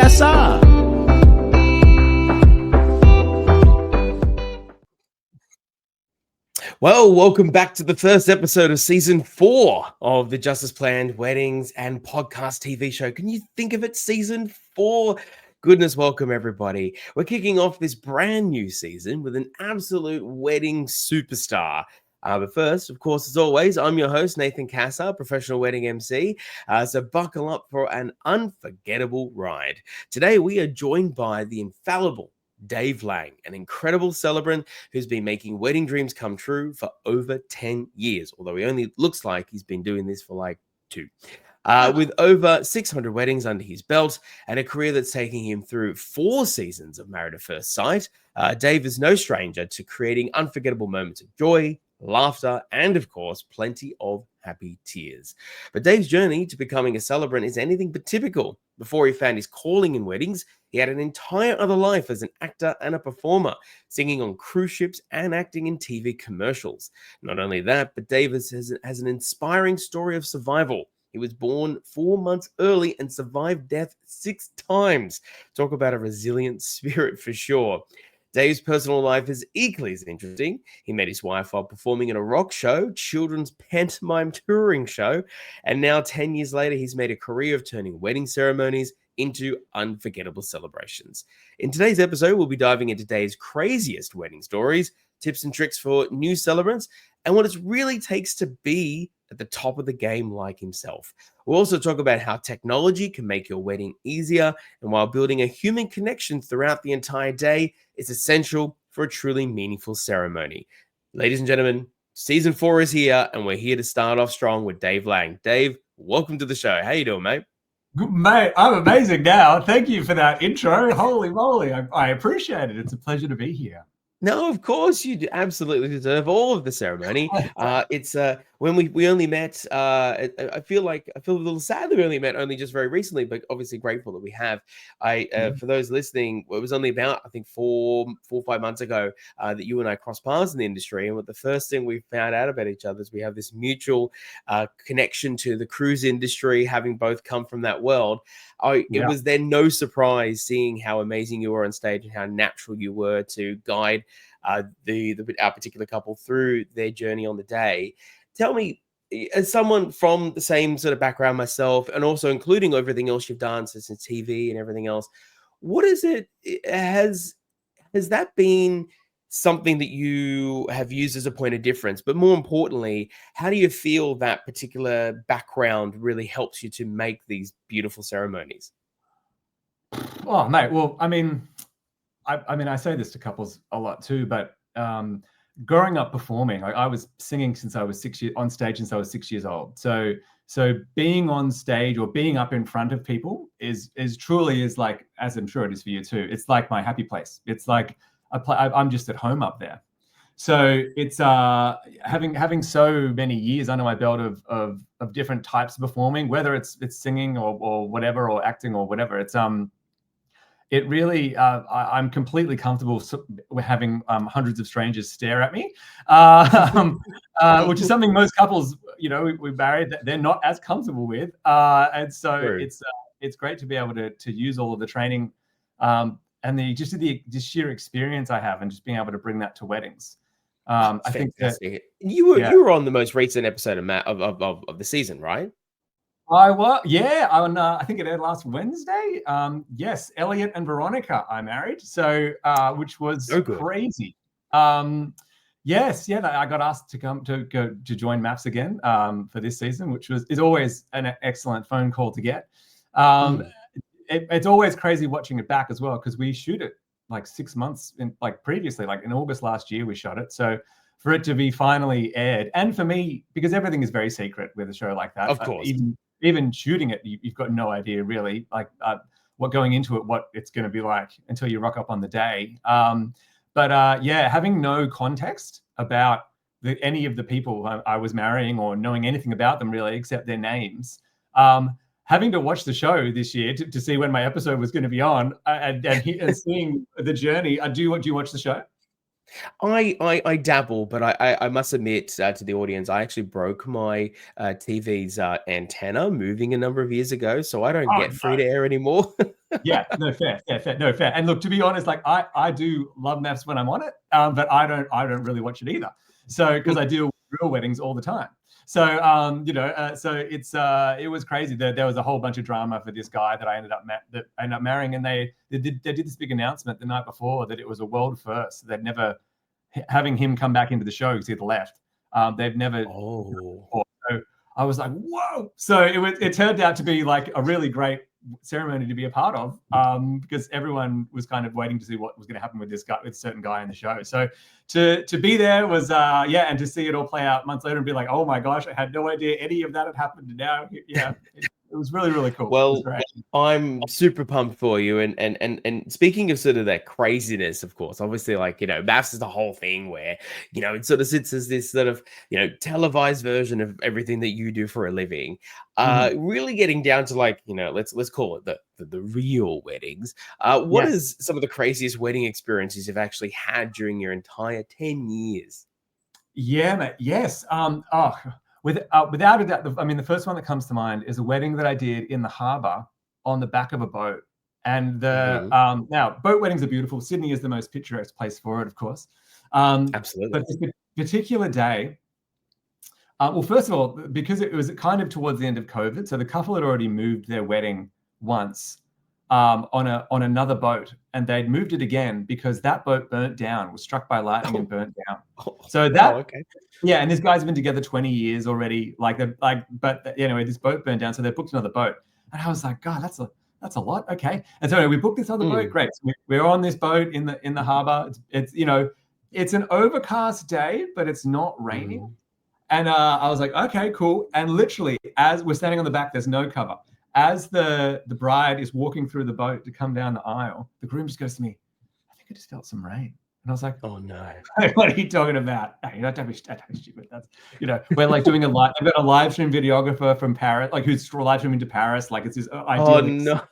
Cassar. Well, welcome back to the first episode of season 4 of the Justice Planned Weddings and Podcast TV show. Can you think of it? Season 4. Goodness, welcome everybody. We're kicking off this brand new season with an absolute wedding superstar. But first, of course, as always, I'm your host, Nathan Cassar, professional wedding MC. So buckle up for an unforgettable ride. Today, we are joined by the infallible Dave Lang, an incredible celebrant who's been making wedding dreams come true for over 10 years, although he only looks like he's been doing this for like 2. With over 600 weddings under his belt and a career that's taking him through 4 seasons of Married at First Sight, Dave is no stranger to creating unforgettable moments of joy, laughter, and of course, plenty of happy tears. But Dave's journey to becoming a celebrant is anything but typical. Before he found his calling in weddings, he had an entire other life as an actor and a performer, singing on cruise ships and acting in TV commercials. Not only that, but Dave has an inspiring story of survival. He was born 4 months early and survived death 6 times. Talk about a resilient spirit for sure. Dave's personal life is equally as interesting. He met his wife while performing in a rock show, children's pantomime touring show, and now 10 years later, he's made a career of turning wedding ceremonies into unforgettable celebrations. In today's episode, we'll be diving into Dave's craziest wedding stories, tips and tricks for new celebrants, and what it really takes to be at the top of the game like himself. We'll also talk about how technology can make your wedding easier, and while building a human connection throughout the entire day is essential for a truly meaningful ceremony. Ladies and gentlemen, season 4 is here, and we're here to start off strong with Dave Lang. Dave, welcome to the show. How you doing, mate? Mate, I'm amazing now. Thank you for that intro. Holy moly, I appreciate it. It's a pleasure to be here. No, of course you absolutely deserve all of the ceremony. It's when we only met. I feel a little sad that we only met only just very recently, but obviously grateful that we have. For those listening, it was only about I think 4 or 5 months ago that you and I crossed paths in the industry, and what the first thing we found out about each other is we have this mutual connection to the cruise industry, having both come from that world. It was then no surprise seeing how amazing you were on stage and how natural you were to guide our particular couple through their journey on the day. Tell me, as someone from the same sort of background myself, and also including everything else you've done since TV and everything else, what is it? Has that been something that you have used as a point of difference? But more importantly, how do you feel that particular background really helps you to make these beautiful ceremonies? Oh, mate. Well, I mean, I say this to couples a lot too, but growing up performing, I was singing since I was 6 years on stage since I was 6 years old. So being on stage or being up in front of people is truly like, as I'm sure it is for you too, it's like my happy place. It's like I'm just at home up there. So it's having so many years under my belt of different types of performing, whether it's singing or whatever, or acting or whatever. It's it really, I'm completely comfortable having hundreds of strangers stare at me, which is something most couples, we married, they're not as comfortable with. And so True. It's great to be able to use all of the training and the sheer experience I have, and just being able to bring that to weddings. I think that you were on the most recent episode of the season, right? I was, yeah. I think it aired last Wednesday. Yes, Elliot and Veronica I married, so which was crazy. Yes, yeah. I got asked to come to join MAFS again for this season, which is always an excellent phone call to get. It's always crazy watching it back as well, because we shoot it like 6 months previously, like in August last year we shot it. So for it to be finally aired, and for me, because everything is very secret with a show like that, of course. Even shooting it, you've got no idea really, what going into it, what it's going to be like until you rock up on the day. Having no context about any of the people I was marrying, or knowing anything about them really, except their names. Having to watch the show this year to see when my episode was going to be on, and seeing the journey. Do you watch the show? I dabble, but I must admit to the audience, I actually broke my TV's antenna moving a number of years ago, so I don't get free to air anymore. Yeah, no, fair. And look, to be honest, like I do love MAFS when I'm on it, but I don't really watch it either. So because I deal with real weddings all the time. So it was crazy. There was a whole bunch of drama for this guy that I ended up marrying, and they did this big announcement the night before that it was a world first. They'd never having him come back into the show because he'd left. They've never. Oh. So I was like, whoa! So it turned out to be like a really great ceremony to be a part of, because everyone was kind of waiting to see what was going to happen with this certain guy in the show. So to be there was and to see it all play out months later and be like, oh my gosh, I had no idea any of that had happened. And now, it was really, really cool. Well, it was great. I'm super pumped for you. And speaking of sort of that craziness, of course, obviously, like, MAFS is the whole thing where, it sort of sits as this sort of, televised version of everything that you do for a living. Really getting down to, like, let's call it the real weddings. What is some of the craziest wedding experiences you've actually had during your entire 10 years? Yeah, mate. Yes. Without a doubt, the first one that comes to mind is a wedding that I did in the harbour on the back of a boat. And now boat weddings are beautiful. Sydney is the most picturesque place for it, of course. Absolutely. But this particular day, well, first of all, because it was kind of towards the end of COVID, so the couple had already moved their wedding once on another boat, and they'd moved it again because that boat burnt down, was struck by lightning and burnt down. So okay. Yeah, and this guy's been together 20 years already. But anyway, this boat burned down, so they booked another boat. And I was like, God, that's a lot. Okay. And so anyway, we booked this other boat. Great. So we're on this boat in the harbour. It's an overcast day, but it's not raining. And I was like, okay, cool. And literally, as we're standing on the back, there's no cover. As the bride is walking through the boat to come down the aisle, the groom just goes to me, I think I just felt some rain. And I was like, oh no, what are you talking about? Hey, don't be stupid. That's, we're like doing I've got a live stream videographer from Paris, like who's live streaming to Paris. Like it's this ideal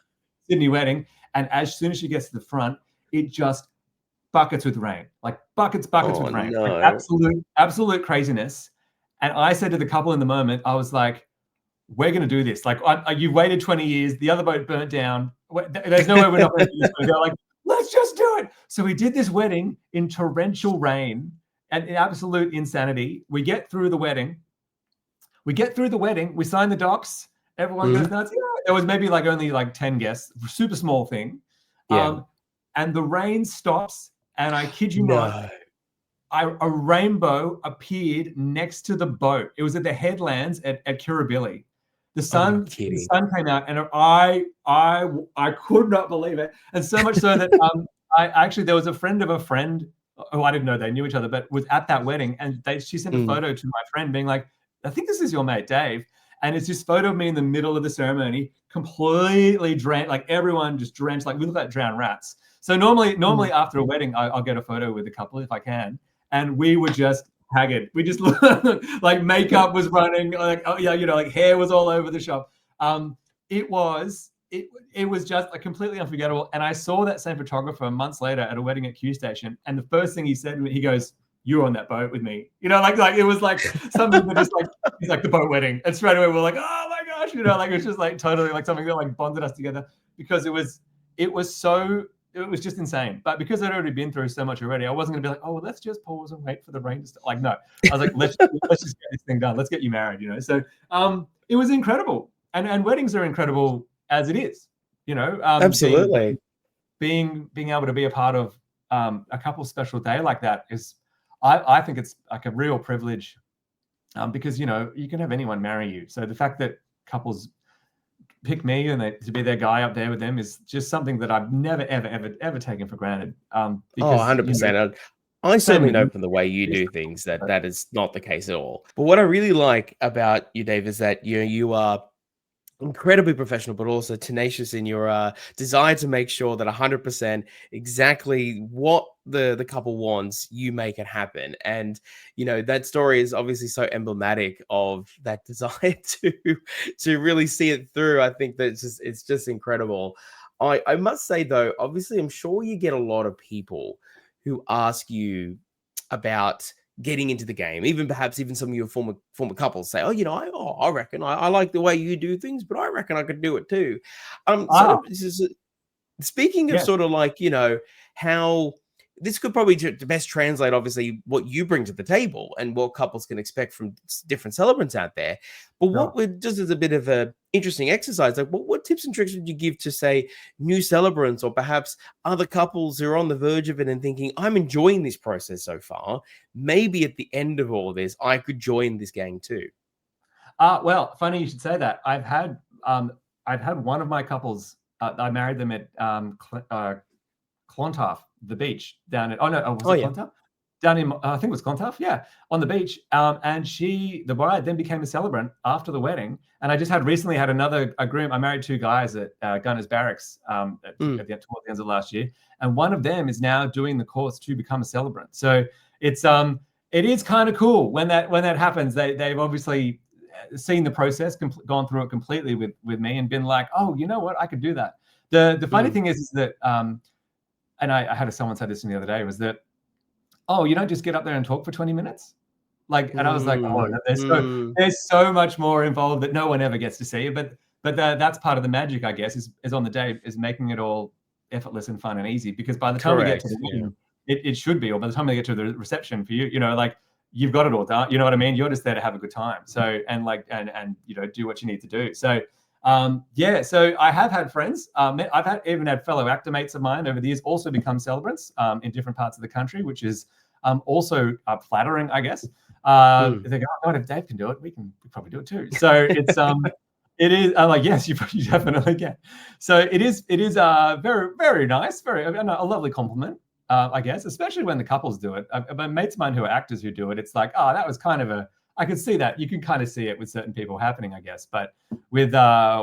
Sydney wedding. And as soon as she gets to the front, it just buckets with rain, like buckets with rain, like absolute craziness. And I said to the couple in the moment, I was like, we're going to do this. Like, you waited 20 years. The other boat burnt down. There's no way we're not going to do this. They're like, let's just do it. So we did this wedding in torrential rain and in absolute insanity. We get through the wedding. We sign the docs. Everyone goes nuts. There was maybe only 10 guests. Super small thing. And the rain stops. And I kid you not, a rainbow appeared next to the boat. It was at the headlands at Kirribilli. The sun came out, and I could not believe it. And so much so that there was a friend of a friend who I didn't know they knew each other, but was at that wedding, and she sent a photo to my friend being like, I think this is your mate Dave. And it's this photo of me in the middle of the ceremony, completely drenched, like everyone just drenched, like we look like drowned rats. So normally after a wedding, I'll get a photo with a couple if I can. And we were just haggard. We just looked like makeup was running, like hair was all over the shop. It was just completely unforgettable. And I saw that same photographer months later at a wedding at Q Station, and the first thing he said to me, he goes, "You were on that boat with me." It was like something that just he's like the boat wedding, and straight away we're like, oh my gosh, it was just totally something that bonded us together because it was just insane. But because I'd already been through so much already, I wasn't going to be like, oh, well, let's just pause and wait for the rain to start. No, I was like, let's just get this thing done. Let's get you married, So it was incredible. And weddings are incredible as it is, Absolutely. Being able to be a part of a couple's special day like that is, I think it's like a real privilege because, you can have anyone marry you. So the fact that couples pick me and to be their guy up there with them is just something that I've never, ever taken for granted. Because, 100%. I certainly know from the way you do things that is not the case at all. But what I really like about you, Dave, is that you are incredibly professional, but also tenacious in your desire to make sure that 100% exactly what the couple wants, you make it happen. And that story is obviously so emblematic of that desire to really see it through. I think that it's just incredible. I must say though, obviously I'm sure you get a lot of people who ask you about getting into the game, even perhaps some of your former couples say, I reckon I like the way you do things, but I reckon I could do it too. Speaking of Yeah, sort of like, how this could probably best translate, obviously, what you bring to the table and what couples can expect from different celebrants out there. But what sure. would, just as a bit of a interesting exercise, like what tips and tricks would you give to, say, new celebrants or perhaps other couples who are on the verge of it and thinking, I'm enjoying this process so far. Maybe at the end of all this, I could join this gang too. Well, funny you should say that. I've had one of my couples. I married them at Clontarf, the beach down at. Oh no, was Oh, it yeah. Clontarf? Down in I think it was Clontarf. Yeah, on the beach. And the bride, then became a celebrant after the wedding. And I just recently had a groom. I married two guys at Gunners Barracks Mm. towards the end of last year, and one of them is now doing the course to become a celebrant. So it is kind of cool when that happens. They've obviously seen the process, gone through it completely with me, and been like, oh, you know what, I could do that. The funny thing is that and I had someone say this to me the other day, was that, oh, you don't just get up there and talk for 20 minutes? And I was like, oh, no, there's so much more involved that no one ever gets to see. But that's part of the magic, I guess, is on the day, is making it all effortless and fun and easy. Because by the time we get to the wedding, it should be, or by the time we get to the reception for you, you've got it all done. You know what I mean? You're just there to have a good time. So, and do what you need to do. So, so I have had friends. I've even had fellow actor mates of mine over the years also become celebrants in different parts of the country, which is also flattering, I guess. They go, oh God, if Dave can do it, we probably do it too. So it's it is. I'm like, yes, you definitely can. So it is very, very nice, a lovely compliment. I guess, especially when the couples do it. My mates of mine who are actors who do it, it's like, oh, that was kind of I could see that. You can kind of see it with certain people happening, I guess. But with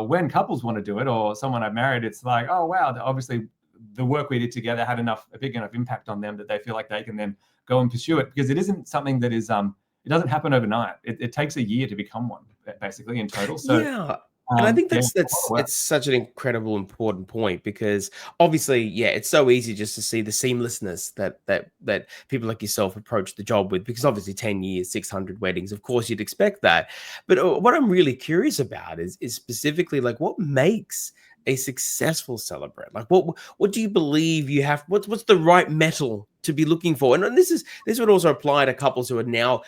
when couples want to do it, or someone I've married, it's like, oh wow, obviously the work we did together had a big enough impact on them that they feel like they can then go and pursue it, because it isn't something that is it doesn't happen overnight. It takes a year to become one, basically, in total. So yeah. And I think it's well, such an incredible, important point, because obviously, it's so easy just to see the seamlessness that people like yourself approach the job with, because obviously 10 years, 600 weddings, of course you'd expect that. But what I'm really curious about is specifically like what makes a successful celebrant. Like what do you believe you have? What's the right metal to be looking for? And this would also apply to couples who are now,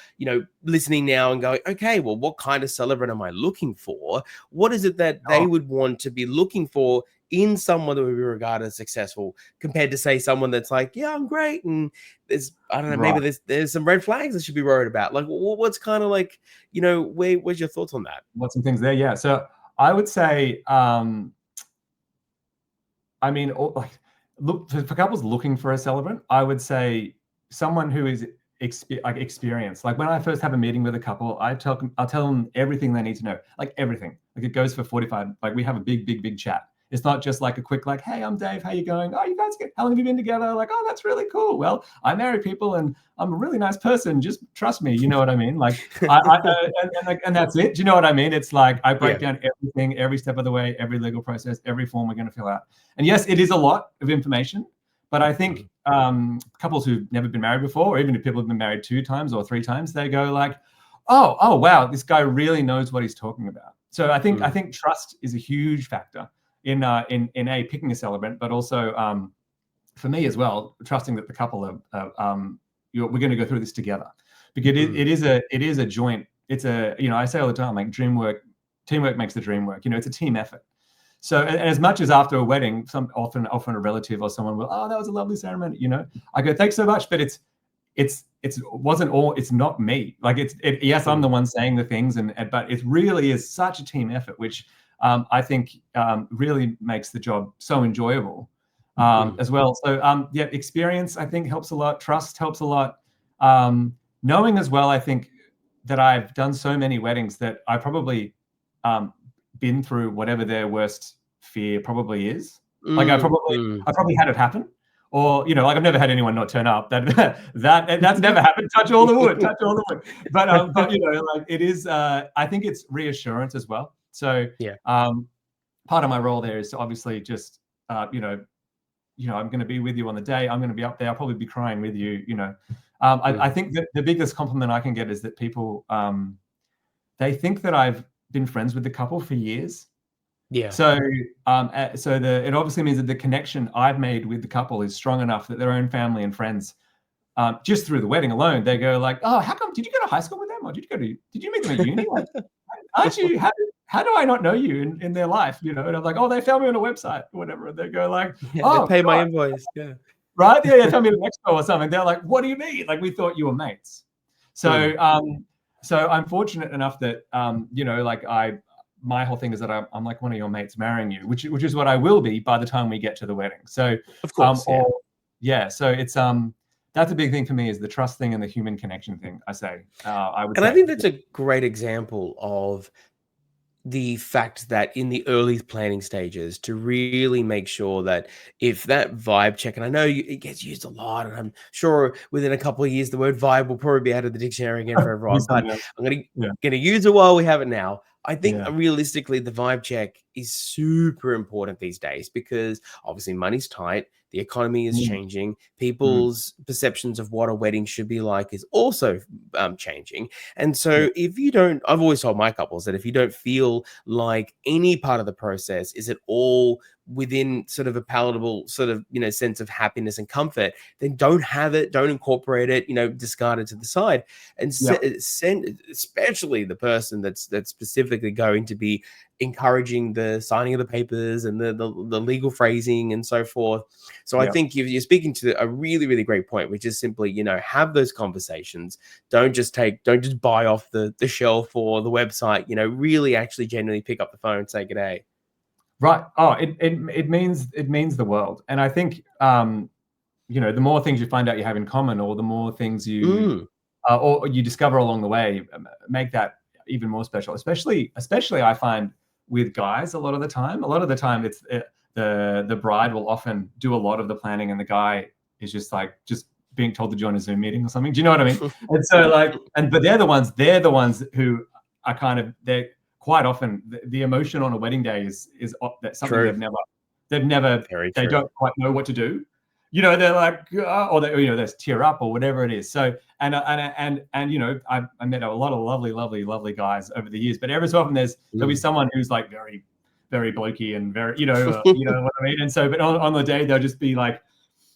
listening now and going, okay, well, what kind of celebrant am I looking for? What is it that they would want to be looking for in someone that would be regarded as successful, compared to, say, someone that's like, yeah, I'm great, and I don't know, maybe there's some red flags I should be worried about. Like, what's kind of like, where's your thoughts on that? What's some things there? Yeah. So I would say, look for couples looking for a celebrant. I would say someone who is experienced. Like when I first have a meeting with a couple, I'll tell them everything they need to know, like everything. Like it goes for 45. Like we have a big chat. It's not just like a quick, like, hey, I'm Dave. How you going? Oh, you guys how long have you been together? Like, oh, that's really cool. Well, I marry people and I'm a really nice person. Just trust me. You know what I mean? Like, and that's it. Do you know what I mean? It's like I break down everything, every step of the way, every legal process, every form we're going to fill out. And yes, it is a lot of information, but I think couples who've never been married before, or even if people have been married 2 times or 3 times, they go like, oh wow, this guy really knows what he's talking about. So I think trust is a huge factor in picking a celebrant, but also for me as well, trusting that the couple we're going to go through this together, because it is a joint. It's I say all the time, like teamwork makes the dream work. It's a team effort. So, and as much as after a wedding, often a relative or someone will, oh, that was a lovely ceremony. I go, thanks so much, but it's not me. Like yes, I'm the one saying the things, but it really is such a team effort, which I think really makes the job so enjoyable as well. So experience, I think, helps a lot. Trust helps a lot. Knowing as well, I think, that I've done so many weddings that I probably been through whatever their worst fear probably is. Like I probably had it happen. Or, like I've never had anyone not turn up. That's never happened. Touch all the wood. But like it is. I think it's reassurance as well. So part of my role there is to obviously just I'm going to be with you on the day. I'm going to be up there. I'll probably be crying with you. I think that the biggest compliment I can get is that people they think that I've been friends with the couple for years. Yeah. So, it obviously means that the connection I've made with the couple is strong enough that their own family and friends, just through the wedding alone, they go like, "Oh, how come? Did you go to high school with them, or did you meet them at uni? Like, aren't you? How do I not know you in their life? You know?" And I'm like, "Oh, they found me on a website or whatever." And they go like, Yeah, they "Oh, pay my God, invoice. Yeah. right? Yeah, found me on Expo or something." They're like, "What do you mean? Like, we thought you were mates." So, Mm. so I'm fortunate enough that, like my whole thing is that I'm like one of your mates marrying you, which is what I will be by the time we get to the wedding. So, Of course, yeah. or yeah, so it's that's a big thing for me, is the trust thing and the human connection thing. I would And I say, think that's a great example of the fact that in the early planning stages, to really make sure that if that vibe check, and I know it gets used a lot, and I'm sure within a couple of years the word vibe will probably be out of the dictionary again for everyone, but I'm yeah, gonna use it while we have it now. I think yeah, realistically the vibe check is super important these days, because obviously money's tight, the economy is mm, changing, mm, people's perceptions of what a wedding should be like is also changing. And yeah, so if you don't, I've always told my couples that if you don't feel like any part of the process is at all within sort of a palatable sort of, sense of happiness and comfort, then don't have it, don't incorporate it, discard it to the side. And yeah, send, especially the person that's specifically going to be encouraging the signing of the papers and the legal phrasing and so forth. So I yeah. think you're speaking to a really, really great point, which is simply, have those conversations. Don't just buy off the shelf or the website, really actually genuinely pick up the phone and say good day. Right. Oh, it means the world. And I think, the more things you find out you have in common, or the more things Mm, or you discover along the way, make that even more special. Especially I find with guys, a lot of the time it's the bride will often do a lot of the planning, and the guy is just being told to join a Zoom meeting or something. Do you know what I mean? And so but they're the ones who are they're quite often the emotion on a wedding day is that's something true. they've never Very they true. don't quite know what to do. They're like, or there's tear up or whatever it is. So, I met a lot of lovely guys over the years, but every so often there'll be Mm. someone who's like very, very blokey and very, you know what I mean. And so, but on the day they'll just be like,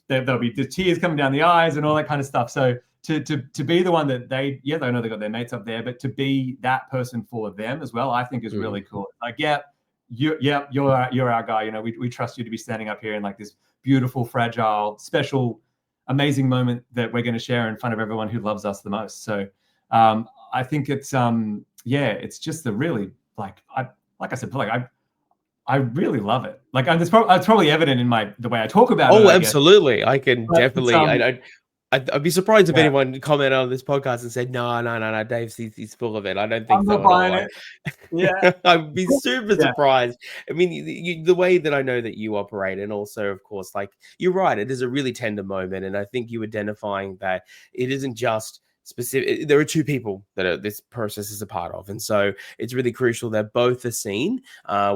there'll be the tears coming down the eyes and all that kind of stuff. So to be the one that they know they got their mates up there, but to be that person for them as well, I think is Mm. really cool. Like, you're our guy. We trust you to be standing up here in like this beautiful, fragile, special, amazing moment that we're going to share in front of everyone who loves us the most. So I think it's just the really like I said, I really love it. Like, and it's probably evident in the way I talk about it, Oh, I guess. absolutely. I can But it's definitely. I'd be surprised if yeah, anyone commented on this podcast and said, "No, no, no, no, Dave's he's full of it." I don't think I'm so not at all. buying it. Yeah, I'd be super yeah, surprised. I mean, the way that I know that you operate, and also, of course, like you're right, it is a really tender moment, and I think you identifying that it isn't just specific. There are two people that this process is a part of, and so it's really crucial that both are seen,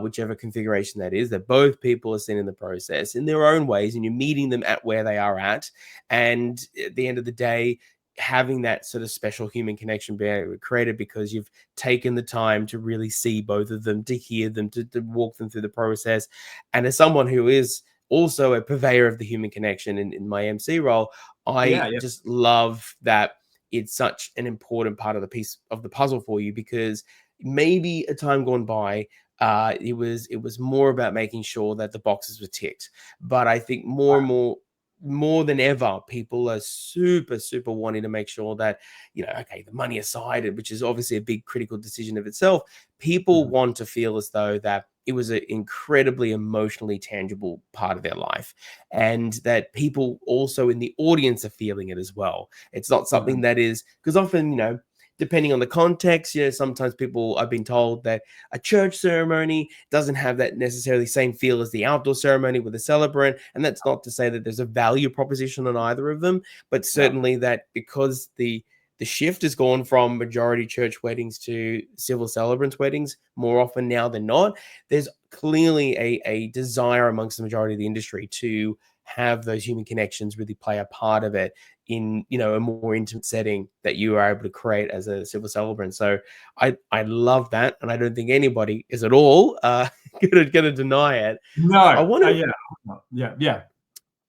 whichever configuration that is. That both people are seen in the process in their own ways, and you're meeting them at where they are at, and at the end of the day, having that sort of special human connection being created because you've taken the time to really see both of them, to hear them, to walk them through the process. And as someone who is also a purveyor of the human connection in my MC role, I yeah. just love that it's such an important part of the piece of the puzzle for you, because maybe a time gone by, it was more about making sure that the boxes were ticked. But I think more than ever, people are super, super wanting to make sure that, okay, the money aside, which is obviously a big critical decision of itself, people Mhm. want to feel as though that it was an incredibly emotionally tangible part of their life, and that people also in the audience are feeling it as well. It's not something Mhm. that is, because often, depending on the context, sometimes people, I've been told that a church ceremony doesn't have that necessarily same feel as the outdoor ceremony with a celebrant. And that's not to say that there's a value proposition on either of them, but Yeah. certainly that because the shift has gone from majority church weddings to civil celebrants weddings more often now than not, there's clearly a desire amongst the majority of the industry to have those human connections really play a part of it in a more intimate setting that you are able to create as a civil celebrant. So I love that, and I don't think anybody is at all gonna deny it. No. I want to. Yeah.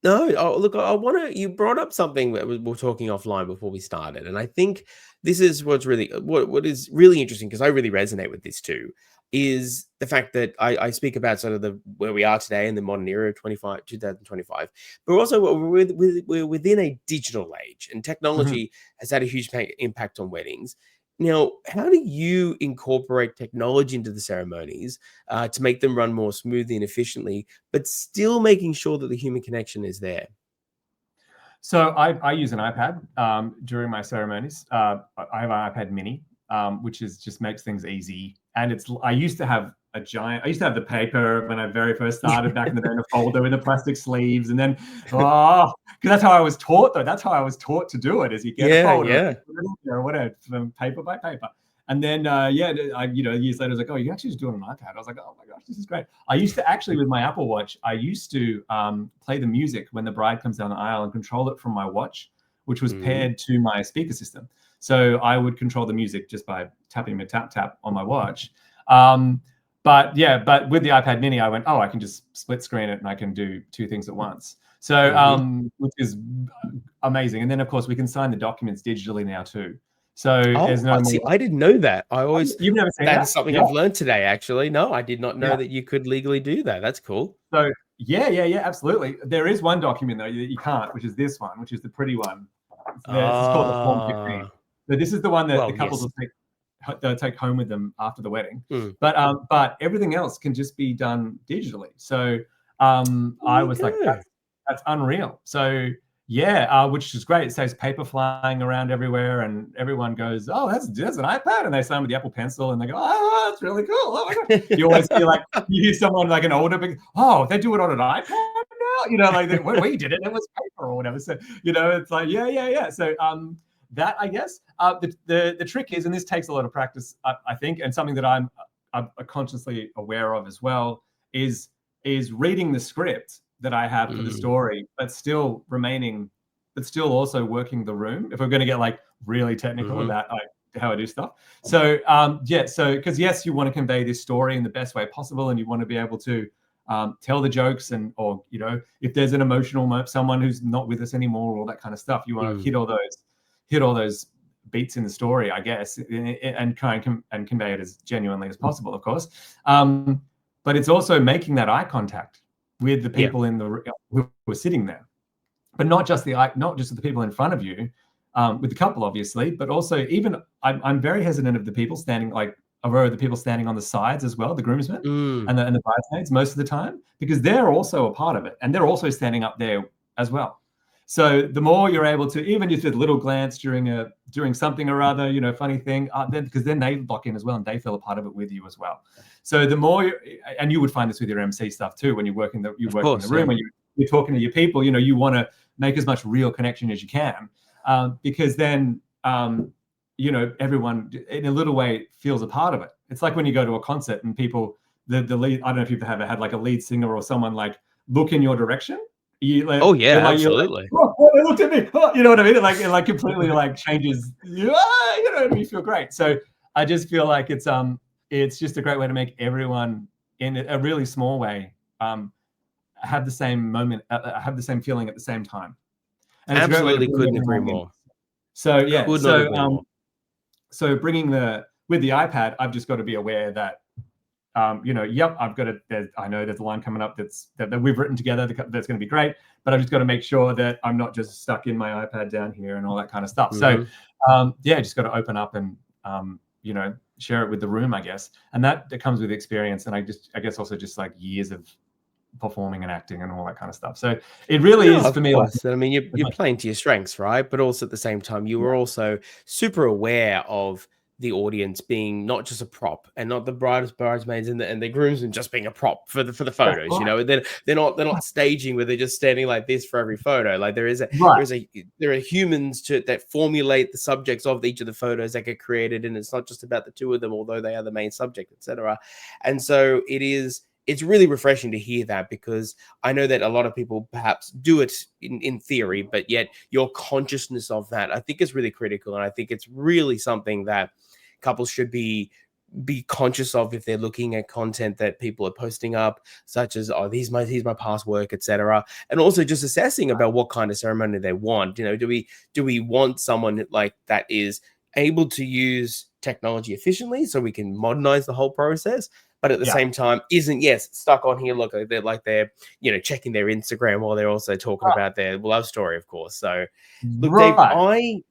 No, look, I want to. You brought up something that we were talking offline before we started, and I think this is what's really what is really interesting, because I really resonate with this too. Is the fact that I speak about sort of the where we are today in the modern era of 2025, but also we're within a digital age, and Mhm. technology has had a huge impact on weddings. Now, how do you incorporate technology into the ceremonies to make them run more smoothly and efficiently, but still making sure that the human connection is there? So I use an iPad during my ceremonies. I have an iPad Mini, which is just makes things easy. And I used to have I used to have the paper when I very first started back in the day, in a folder with the plastic sleeves, and then because that's how I was taught. Though that's how I was taught to do it: is you get a Yeah, folder, yeah. or whatever, from paper by paper. And then, years later, I was like, oh, you actually just do it on an iPad. I was like, oh my gosh, this is great. I used to actually, with my Apple Watch, I used to play the music when the bride comes down the aisle and control it from my watch, which was paired to my speaker system. So I would control the music just by tapping my tap on my watch. But with the iPad Mini, I went, oh, I can just split screen it and I can do two things at once. So, which is amazing. And then, of course, we can sign the documents digitally now too. So there's Oh, no see, more. I didn't know that. I always You've never seen That that? is something Yeah. I've learned today, actually. No, I did not know Yeah. that you could legally do that. That's cool. So yeah, absolutely. There is one document though that you can't, which is this one, which is the pretty one. This is called the Form 15. So this is the one that the Well, couples yes. they'll take home with them after the wedding. Mm. But everything else can just be done digitally. So There I you was like, go. that's unreal. So yeah, which is great. It saves paper flying around everywhere, and everyone goes, "Oh, that's an iPad," and they sign with the Apple Pencil, and they go, "Oh, that's really cool." Oh my god! You always feel like you hear someone like an older, big, "Oh, they do it on an iPad now," like we did it. It was paper or whatever. So it's like, yeah. So that, I guess, the trick is, and this takes a lot of practice, I think, and something that I'm consciously aware of as well, is reading the script that I have for the story, but still also working the room. If we're going to get like really technical about like how I do stuff. So because yes, you want to convey this story in the best way possible, and you want to be able to tell the jokes, or if there's an emotional moment, someone who's not with us anymore, all that kind of stuff, you want to hit all those beats in the story, I guess, and try and convey it as genuinely as possible, of course. But it's also making that eye contact with the people who are sitting there, but not just the people in front of you, with the couple, obviously, but also even I'm very hesitant of the people standing, like a row of the people standing on the sides as well, the groomsmen and the bridesmaids most of the time, because they're also a part of it, and they're also standing up there as well. So the more you're able to, even just a little glance during something or other, funny thing, because then they lock in as well, and they feel a part of it with you as well. So the more, and you would find this with your MC stuff too, when you work in the room, when you're talking to your people, you want to make as much real connection as you can, because then everyone in a little way feels a part of it. It's like when you go to a concert and people, the lead, I don't know if you've ever had like a lead singer or someone like look in your direction. Oh yeah, You're like, absolutely. oh, they looked at me. Oh, you know what I mean? It completely like changes. You feel great. So I just feel like it's just a great way to make everyone in a really small way have the same moment, have the same feeling at the same time. And it's a great way to Absolutely, bring couldn't agree everyone in. more. So yeah, Could not agree more. so bringing with the iPad, I've just got to be aware that I've got I know there's a line coming up that we've written together that's going to be great, but I've just got to make sure that I'm not just stuck in my iPad down here and all that kind of stuff. So just got to open up and share it with the room, I guess, and that comes with experience, and I guess also just like years of performing and acting and all that kind of stuff. So it really is for me. Course. I mean, you're playing to your strengths, right? But also at the same time, you were also super aware of the audience being not just a prop, and not the bridesmaids and the groomsmen just being a prop for the photos. Right. They're not staging where they're just standing like this for every photo. Like there are humans that formulate the subjects of each of the photos that get created, and it's not just about the two of them, although they are the main subject, etc. And so it's really refreshing to hear that, because I know that a lot of people perhaps do it in theory, but yet your consciousness of that, I think, is really critical. And I think it's really something that couples should be be conscious of if they're looking at content that people are posting up, such as, oh, here's my past work, etc. And also just assessing about what kind of ceremony they want. Do we want someone like that is able to use technology efficiently so we can modernize the whole process, but at the same time isn't stuck on here they're checking their Instagram while they're also talking about their love story, of course. So look, Dave,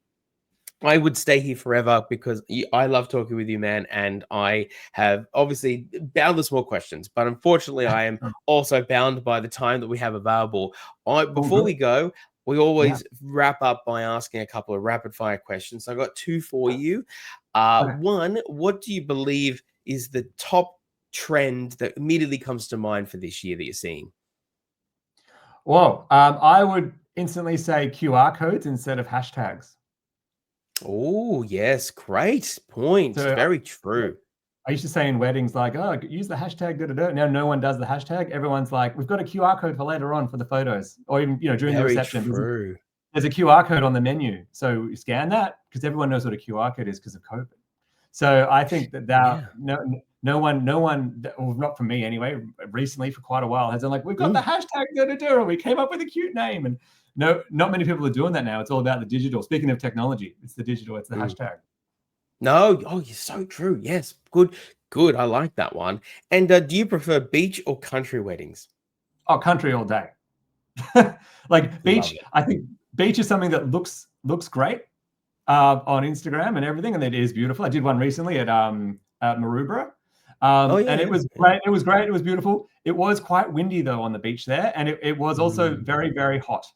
I would stay here forever because I love talking with you, man. And I have obviously boundless more questions, but unfortunately I am also bound by the time that we have available. Before we go, we always wrap up by asking a couple of rapid fire questions. So I've got two for you. One, what do you believe is the top trend that immediately comes to mind for this year that you're seeing? Well, I would instantly say QR codes instead of hashtags. Oh, yes. Great point. So, very true. I used to say in weddings, like, oh, use the hashtag, da-da-da. Now no one does the hashtag. Everyone's like, we've got a QR code for later on for the photos, or even, during the reception. There's a QR code on the menu. So you scan that because everyone knows what a QR code is because of COVID. So I think that no one, well, not for me anyway, recently for quite a while has been like, we've got the hashtag, da-da-da, or we came up with a cute name. And no, not many people are doing that now. It's all about the digital. Speaking of technology, it's the digital, it's the hashtag. No, you're so true. Yes, good. I like that one. And do you prefer beach or country weddings? Oh, country all day. Like beach, I think beach is something that looks great on Instagram and everything, and it is beautiful. I did one recently at Maroubra. And it was great. It was great. It was beautiful. It was quite windy though on the beach there, and it was also very, very hot.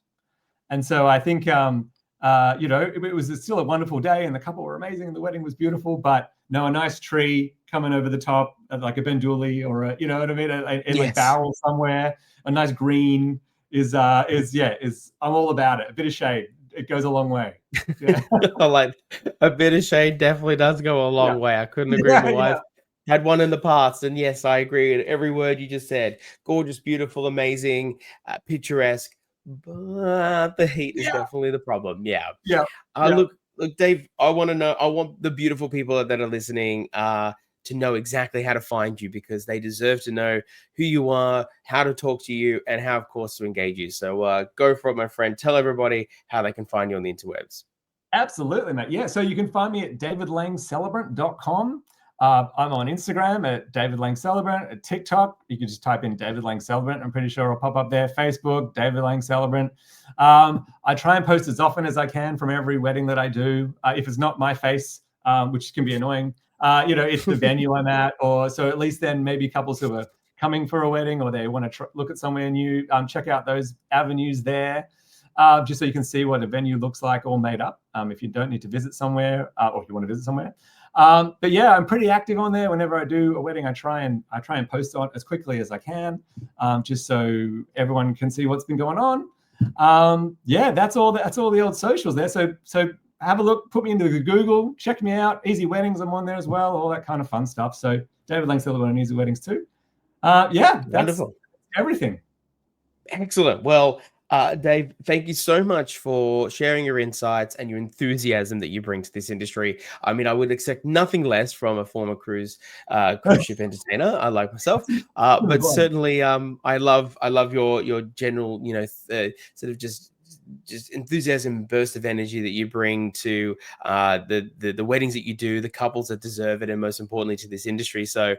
And so I think, it was still a wonderful day and the couple were amazing and the wedding was beautiful, but a nice tree coming over the top, like a benduli or a barrel somewhere, a nice green is I'm all about it. A bit of shade. It goes a long way. Yeah. Like a bit of shade definitely does go a long way. I couldn't agree more. I've had one in the past, and yes, I agree with every word you just said. Gorgeous, beautiful, amazing, picturesque. But the heat is definitely the problem. Look, Dave, I want the beautiful people that are listening to know exactly how to find you, because they deserve to know who you are, how to talk to you, and how, of course, to engage you. So go for it, my friend. Tell everybody how they can find you on the interwebs. Absolutely, mate. Yeah, so you can find me at davidlangcelebrant.com. I'm on Instagram at David Lang Celebrant. At TikTok, you can just type in David Lang Celebrant. I'm pretty sure it'll pop up there. Facebook, David Lang Celebrant. I try and post as often as I can from every wedding that I do. If it's not my face, which can be annoying, it's the venue I'm at, or so at least then maybe couples who are coming for a wedding or they want to look at somewhere new, check out those avenues there. Just so you can see what a venue looks like all made up. If you don't need to visit somewhere, or if you want to visit somewhere. But yeah, I'm pretty active on there. Whenever I do a wedding, I try and post on as quickly as I can, just so everyone can see what's been going on. That's all the old socials there. So have a look, put me into the Google, check me out. Easy Weddings, I'm on there as well, all that kind of fun stuff. So David Lang Celebrant on Easy Weddings too. That's wonderful. Everything. Excellent. Well, Dave, thank you so much for sharing your insights and your enthusiasm that you bring to this industry. I mean, I would expect nothing less from a former cruise ship entertainer. I like myself, but certainly, I love your general, sort of just enthusiasm, burst of energy that you bring to the weddings that you do, the couples that deserve it, and most importantly to this industry. So,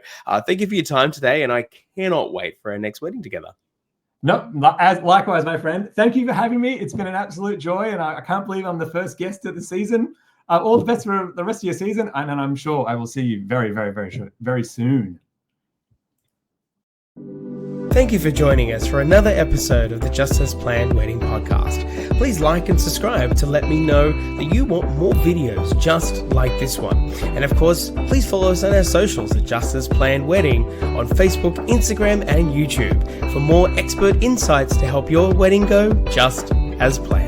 thank you for your time today, and I cannot wait for our next wedding together. No, likewise, my friend. Thank you for having me. It's been an absolute joy, and I can't believe I'm the first guest of the season. All the best for the rest of your season, and I'm sure I will see you very, very, very soon. Thank you for joining us for another episode of the Just As Planned Wedding Podcast. Please like and subscribe to let me know that you want more videos just like this one. And of course, please follow us on our socials at Just As Planned Wedding on Facebook, Instagram, and YouTube for more expert insights to help your wedding go just as planned.